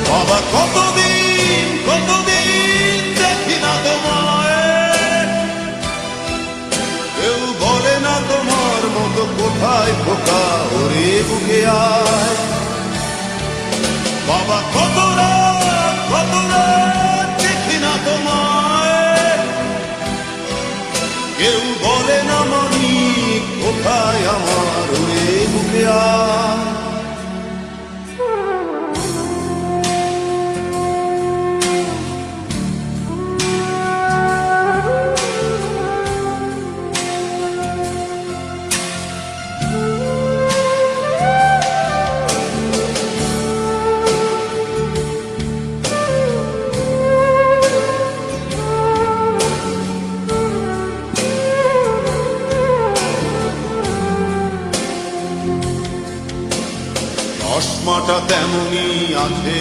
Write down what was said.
বাবা কতদিন কতদিন দেখি না তোমায়, কেউ বলে না তোমার মতো কোথায় খোকা ওরে বুকে আয়। বাবা কত রাত দেখি না তোমায়, কেউ বলে না মানি কোথায় আমার ওরে বুকে আয়। চশমাটা তেমনি আছে